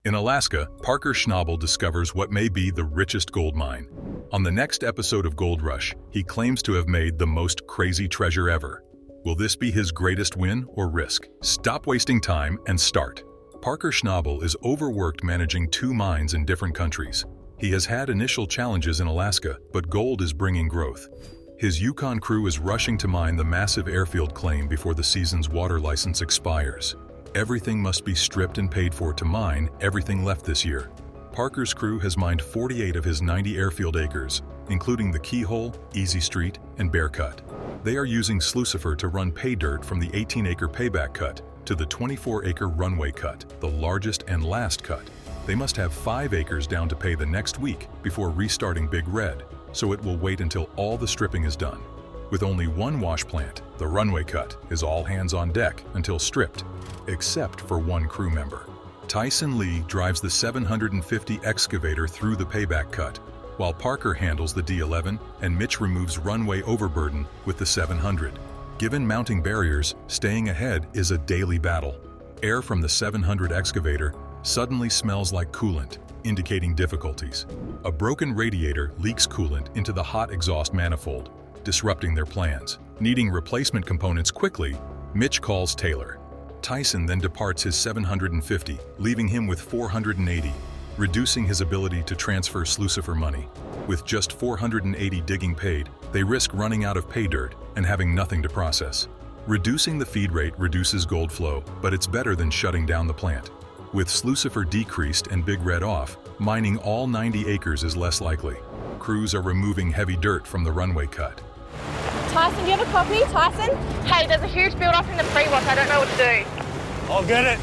In Alaska, Parker Schnabel discovers what may be the richest gold mine. On the next episode of Gold Rush, he claims to have made the most crazy treasure ever. Will this be his greatest win or risk? Stop wasting time and start. Parker Schnabel is overworked managing 2 mines in different countries. He has had initial challenges in Alaska, but gold is bringing growth. His Yukon crew is rushing to mine the massive airfield claim before the season's water license expires. Everything must be stripped and paid for to mine everything left this year. Parker's crew has mined 48 of his 90 airfield acres, including the Keyhole, Easy Street, and Bear Cut. They are using Slucifer to run pay dirt from the 18-acre payback cut to the 24-acre runway cut, the largest and last cut. They must have 5 acres down to pay the next week before restarting Big Red, so it will wait until all the stripping is done. With only 1 wash plant, the runway cut is all hands on deck until stripped, except for 1 crew member. Tyson Lee drives the 750 excavator through the payback cut, while Parker handles the D11 and Mitch removes runway overburden with the 700. Given mounting barriers, staying ahead is a daily battle. Air from the 700 excavator suddenly smells like coolant, indicating difficulties. A broken radiator leaks coolant into the hot exhaust manifold, disrupting their plans. Needing replacement components quickly, Mitch calls Taylor. Tyson then departs his 750, leaving him with 480, reducing his ability to transfer Slucifer money. With just 480 digging paid, they risk running out of pay dirt and having nothing to process. Reducing the feed rate reduces gold flow, but it's better than shutting down the plant. With Slucifer decreased and Big Red off, mining all 90 acres is less likely. Crews are removing heavy dirt from the runway cut. Tyson, do you have a copy? Tyson? Hey, there's a huge build-up in the pre-wash. I don't know what to do. I'll get it.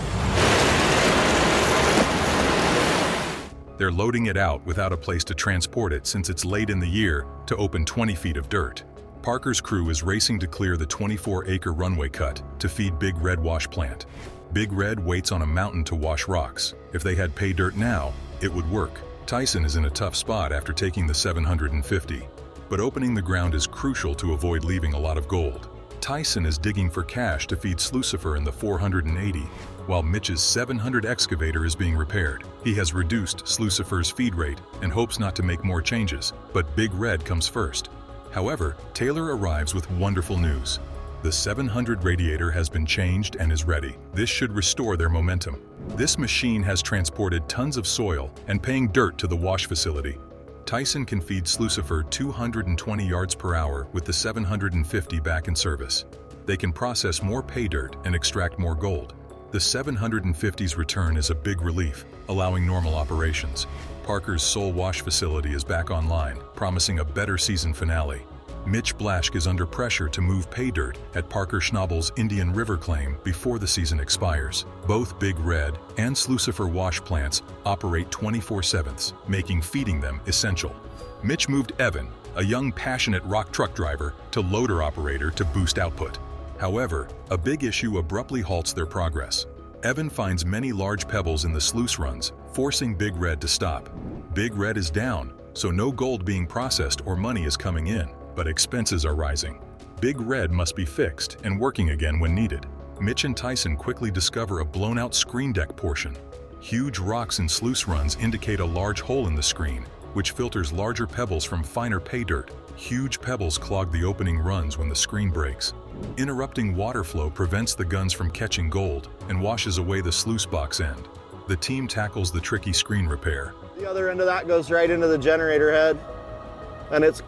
They're loading it out without a place to transport it since it's late in the year to open 20 feet of dirt. Parker's crew is racing to clear the 24-acre runway cut to feed Big Red wash plant. Big Red waits on a mountain to wash rocks. If they had pay dirt now, it would work. Tyson is in a tough spot after taking the 750. But opening the ground is crucial to avoid leaving a lot of gold. Tyson is digging for cash to feed Slucifer in the 480, while Mitch's 700 excavator is being repaired. He has reduced Slucifer's feed rate and hopes not to make more changes, but Big Red comes first. However, Taylor arrives with wonderful news. The 700 radiator has been changed and is ready. This should restore their momentum. This machine has transported tons of soil and paying dirt to the wash facility. Tyson can feed Slucifer 220 yards per hour with the 750 back in service. They can process more pay dirt and extract more gold. The 750's return is a big relief, allowing normal operations. Parker's sole wash facility is back online, promising a better season finale. Mitch Blaschke is under pressure to move pay dirt at Parker Schnabel's Indian River claim before the season expires. Both Big Red and Slucifer wash plants operate 24/7, making feeding them essential. Mitch moved Evan, a young passionate rock truck driver, to loader operator to boost output. However, a big issue abruptly halts their progress. Evan finds many large pebbles in the sluice runs, forcing Big Red to stop. Big Red is down, so no gold being processed or money is coming in. But expenses are rising. Big Red must be fixed and working again when needed. Mitch and Tyson quickly discover a blown-out screen deck portion. Huge rocks in sluice runs indicate a large hole in the screen, which filters larger pebbles from finer pay dirt. Huge pebbles clog the opening runs when the screen breaks. Interrupting water flow prevents the guns from catching gold and washes away the sluice box end. The team tackles the tricky screen repair. The other end of that goes right into the generator head, and it's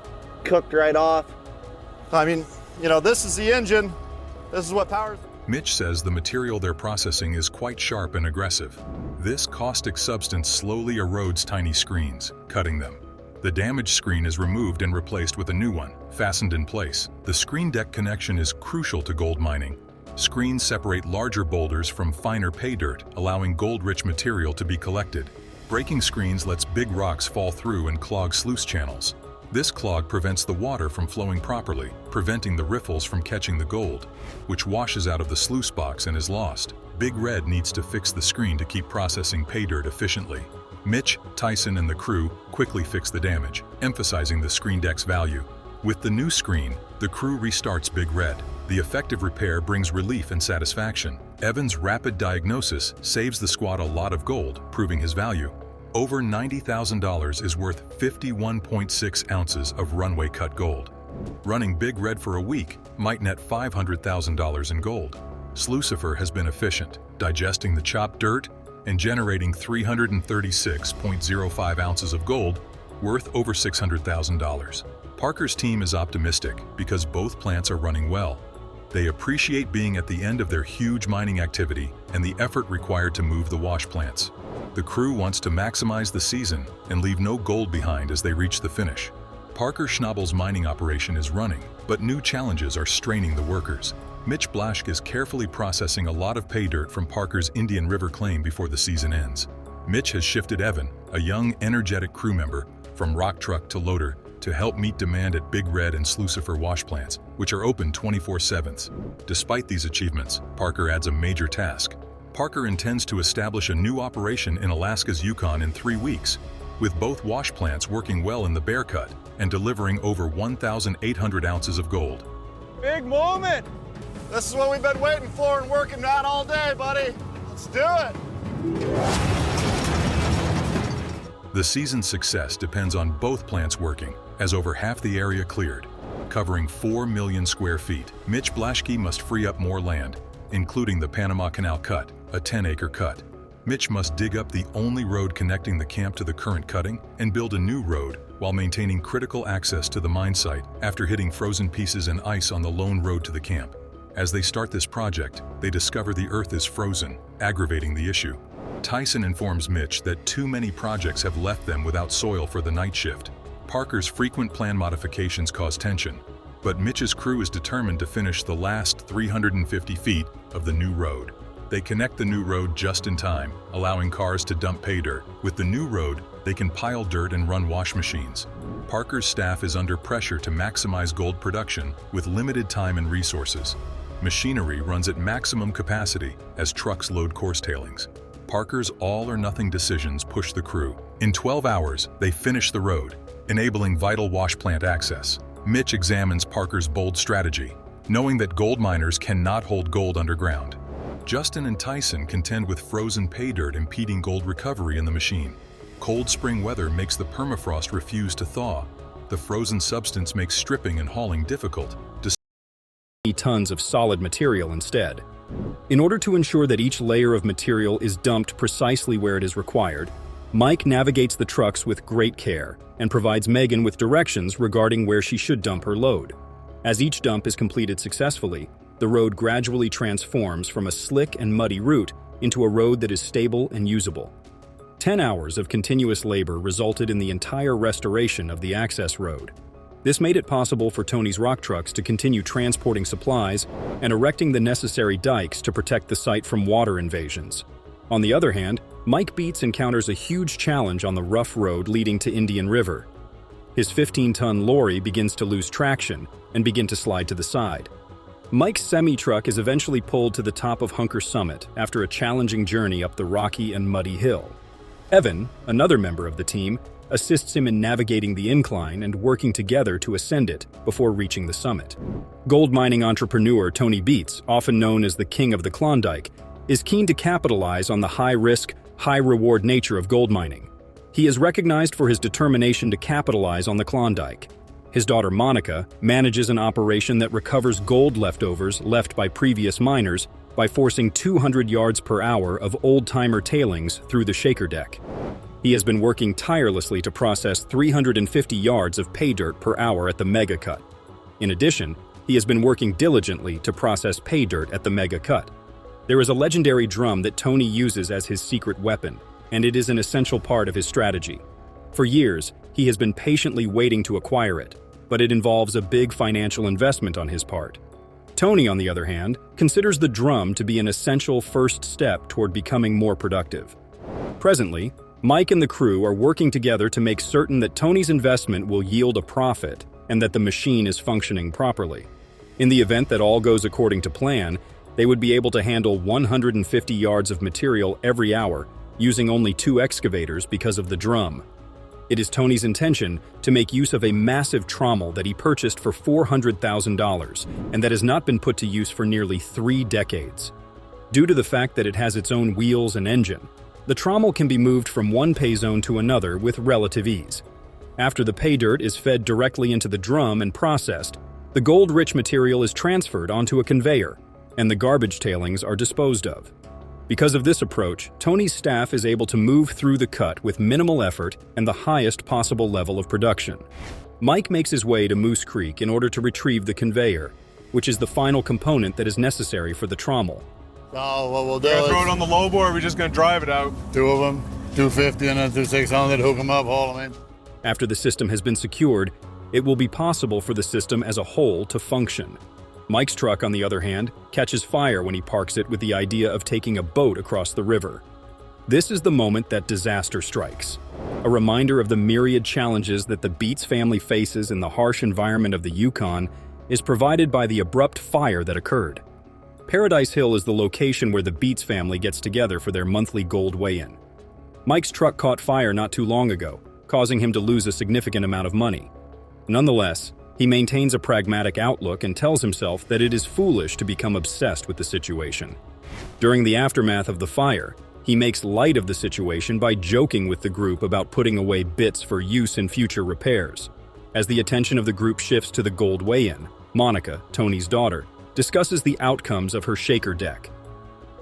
cooked right off. I mean, this is the engine. This is what powers it. Mitch says the material they're processing is quite sharp and aggressive. This caustic substance slowly erodes tiny screens, cutting them. The damaged screen is removed and replaced with a new one, fastened in place. The screen deck connection is crucial to gold mining. Screens separate larger boulders from finer pay dirt, allowing gold-rich material to be collected. Breaking screens lets big rocks fall through and clog sluice channels. This clog prevents the water from flowing properly, preventing the riffles from catching the gold, which washes out of the sluice box and is lost. Big Red needs to fix the screen to keep processing pay dirt efficiently. Mitch, Tyson, and the crew quickly fix the damage, emphasizing the screen deck's value. With the new screen, the crew restarts Big Red. The effective repair brings relief and satisfaction. Evan's rapid diagnosis saves the squad a lot of gold, proving his value. Over $90,000 is worth 51.6 ounces of runway cut gold. Running Big Red for a week might net $500,000 in gold. Slucifer has been efficient, digesting the chopped dirt and generating 336.05 ounces of gold, worth over $600,000. Parker's team is optimistic because both plants are running well. They appreciate being at the end of their huge mining activity and the effort required to move the wash plants. The crew wants to maximize the season and leave no gold behind as they reach the finish. Parker Schnabel's mining operation is running, but new challenges are straining the workers. Mitch is carefully processing a lot of pay dirt from Parker's Indian River claim before the season ends. Mitch has shifted Evan, a young, energetic crew member, from rock truck to loader to help meet demand at Big Red and Slucifer wash plants, which are open 24/7. Despite these achievements, Parker adds a major task. Parker intends to establish a new operation in Alaska's Yukon in 3 weeks, with both wash plants working well in the Bear Cut and delivering over 1,800 ounces of gold. Big moment! This is what we've been waiting for and working on all day, buddy. Let's do it! The season's success depends on both plants working, as over half the area cleared, covering 4 million square feet. Mitch must free up more land, including the Panama Canal Cut, a 10-acre cut. Mitch must dig up the only road connecting the camp to the current cutting and build a new road while maintaining critical access to the mine site after hitting frozen pieces and ice on the lone road to the camp. As they start this project, they discover the earth is frozen, aggravating the issue. Tyson informs Mitch that too many projects have left them without soil for the night shift. Parker's frequent plan modifications cause tension, but Mitch's crew is determined to finish the last 350 feet of the new road. They connect the new road just in time, allowing cars to dump pay dirt. With the new road, they can pile dirt and run wash machines. Parker's staff is under pressure to maximize gold production with limited time and resources. Machinery runs at maximum capacity as trucks load coarse tailings. Parker's all-or-nothing decisions push the crew. In 12 hours, they finish the road, enabling vital wash plant access. Mitch examines Parker's bold strategy, knowing that gold miners cannot hold gold underground. Justin and Tyson contend with frozen pay dirt impeding gold recovery in the machine. Cold spring weather makes the permafrost refuse to thaw. The frozen substance makes stripping and hauling difficult. Tons of solid material instead. In order to ensure that each layer of material is dumped precisely where it is required, Mike navigates the trucks with great care and provides Megan with directions regarding where she should dump her load. As each dump is completed successfully, the road gradually transforms from a slick and muddy route into a road that is stable and usable. 10 hours of continuous labor resulted in the entire restoration of the access road. This made it possible for Tony's rock trucks to continue transporting supplies and erecting the necessary dikes to protect the site from water invasions. On the other hand, Mike Beats encounters a huge challenge on the rough road leading to Indian River. His 15-ton lorry begins to lose traction and begin to slide to the side. Mike's semi-truck is eventually pulled to the top of Hunker Summit after a challenging journey up the rocky and muddy hill. Evan, another member of the team, assists him in navigating the incline and working together to ascend it before reaching the summit. Gold mining entrepreneur Tony Beats, often known as the King of the Klondike, is keen to capitalize on the high-risk, high-reward nature of gold mining. He is recognized for his determination to capitalize on the Klondike. His daughter Monica manages an operation that recovers gold leftovers left by previous miners by forcing 200 yards per hour of old-timer tailings through the shaker deck. He has been working tirelessly to process 350 yards of pay dirt per hour at the Mega Cut. In addition, he has been working diligently to process pay dirt at the Mega Cut. There is a legendary drum that Tony uses as his secret weapon, and it is an essential part of his strategy. For years, he has been patiently waiting to acquire it, but it involves a big financial investment on his part. Tony, on the other hand, considers the drum to be an essential first step toward becoming more productive. Presently, Mike and the crew are working together to make certain that Tony's investment will yield a profit and that the machine is functioning properly. In the event that all goes according to plan, they would be able to handle 150 yards of material every hour using only 2 excavators because of the drum. It is Tony's intention to make use of a massive trommel that he purchased for $400,000 and that has not been put to use for nearly 3 decades. Due to the fact that it has its own wheels and engine, the trommel can be moved from one pay zone to another with relative ease. After the pay dirt is fed directly into the drum and processed, the gold-rich material is transferred onto a conveyor, and the garbage tailings are disposed of. Because of this approach, Tony's staff is able to move through the cut with minimal effort and the highest possible level of production. Mike makes his way to Moose Creek in order to retrieve the conveyor, which is the final component that is necessary for the trommel. So what we'll do We're is gonna throw it on the low board, or we're just gonna drive it out. two of them, 250 and then 2600, hook them up, haul them in. After the system has been secured, it will be possible for the system as a whole to function. Mike's truck, on the other hand, catches fire when he parks it with the idea of taking a boat across the river. This is the moment that disaster strikes. A reminder of the myriad challenges that the Beets family faces in the harsh environment of the Yukon is provided by the abrupt fire that occurred. Paradise Hill is the location where the Beets family gets together for their monthly gold weigh-in. Mike's truck caught fire not too long ago, causing him to lose a significant amount of money. Nonetheless, he maintains a pragmatic outlook and tells himself that it is foolish to become obsessed with the situation. During the aftermath of the fire, he makes light of the situation by joking with the group about putting away bits for use in future repairs. As the attention of the group shifts to the gold weigh-in, Monica, Tony's daughter, discusses the outcomes of her shaker deck.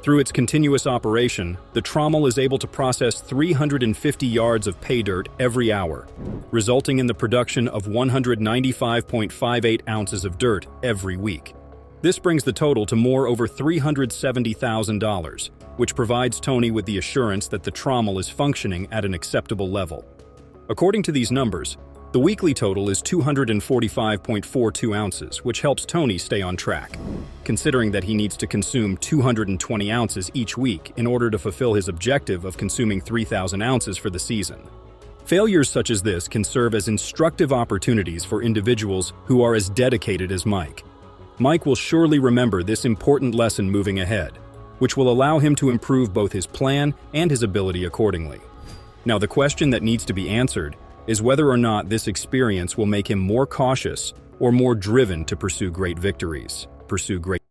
Through its continuous operation, the trommel is able to process 350 yards of pay dirt every hour, resulting in the production of 195.58 ounces of dirt every week. This brings the total to over $370,000, which provides Tony with the assurance that the trommel is functioning at an acceptable level. According to these numbers, the weekly total is 245.42 ounces, which helps Tony stay on track, considering that he needs to consume 220 ounces each week in order to fulfill his objective of consuming 3,000 ounces for the season. Failures such as this can serve as instructive opportunities for individuals who are as dedicated as Mike. Mike will surely remember this important lesson moving ahead, which will allow him to improve both his plan and his ability accordingly. Now, the question that needs to be answered is whether or not this experience will make him more cautious or more driven to pursue great victories.